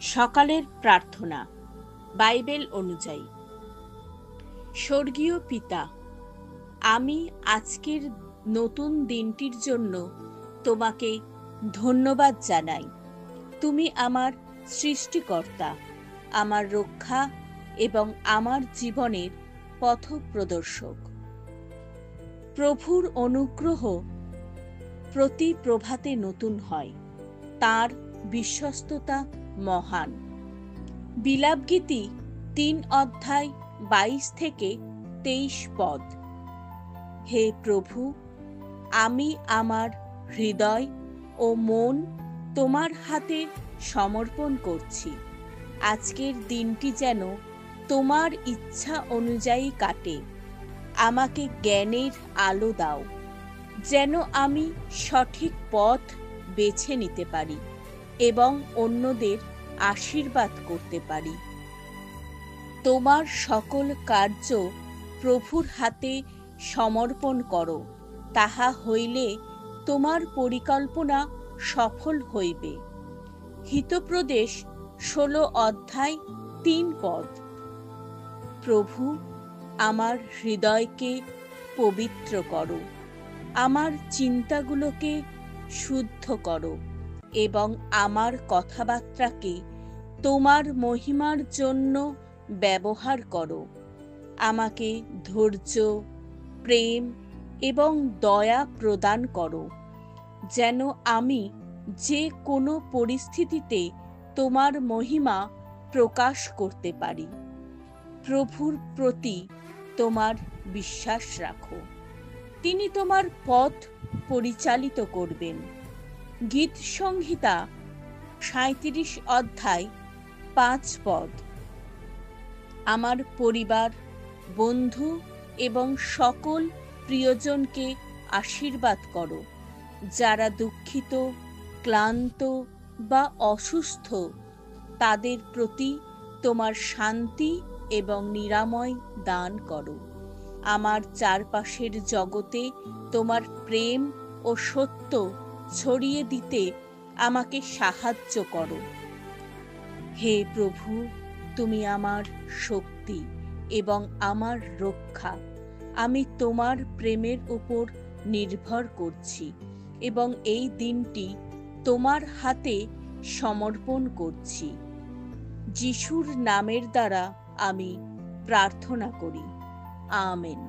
সকালের প্রার্থনা বাইবেল অনুযায়ী। স্বর্গীয় পিতা, আমি আজকের নতুন দিনটির জন্য তোমাকে ধন্যবাদ জানাই। তুমি আমার সৃষ্টিকর্তা, আমার রক্ষা এবং আমার জীবনের পথপ্রদর্শক। প্রভুর অনুগ্রহ প্রতি প্রভাতে নতুন হয়, তার বিশ্বস্ততা মহান। বিলাপগীতি 3:22-23 হে প্রভু, আমি আমার হৃদয় ও মন তোমার হাতে সমর্পণ করছি। আজকের দিনটি যেন তোমার ইচ্ছা অনুযায়ী কাটে। আমাকে জ্ঞানের আলো দাও, যেন আমি সঠিক পথ বেছে নিতে পারি এবং অন্যদের আশীর্বাদ করতে পারি। তোমার সকল কার্য প্রভুর হাতে সমর্পণ করো, তাহা হইলে তোমার পরিকল্পনা সফল হইবে। হিতোপদেশ 16:3 প্রভু, আমার হৃদয়কে পবিত্র করো, আমার চিন্তাগুলোকে শুদ্ধ করো এবং আমার কথাবার্তাকে তোমার মহিমার জন্য ব্যবহার করো। আমাকে ধৈর্য, প্রেম এবং দয়া প্রদান করো, যেন আমি যে কোনো পরিস্থিতিতে তোমার মহিমা প্রকাশ করতে পারি। প্রভুর প্রতি তোমার বিশ্বাস রাখো, তিনি তোমার পথ পরিচালিত করবেন। গীত সংহিতা 37:5 আমার পরিবার, বন্ধু এবং সকল প্রিয়জনকে আশীর্বাদ করো, যারা দুঃখিত, ক্লান্ত বা অসুস্থ। তাদের প্রতি তোমার শান্তি এবং নিরাময় দান করো। আমার চারপাশের জগতে তোমার প্রেম ও সত্য ছড়িয়ে দিতে আমাকে সাহায্য করো। হে প্রভু, তুমি আমার শক্তি এবং আমার রক্ষা। আমি তোমার প্রেমের উপর নির্ভর করছি এবং এই দিনটি তোমার হাতে সমর্পণ করছি। যিশুর নামের দ্বারা আমি প্রার্থনা করি, আমেন।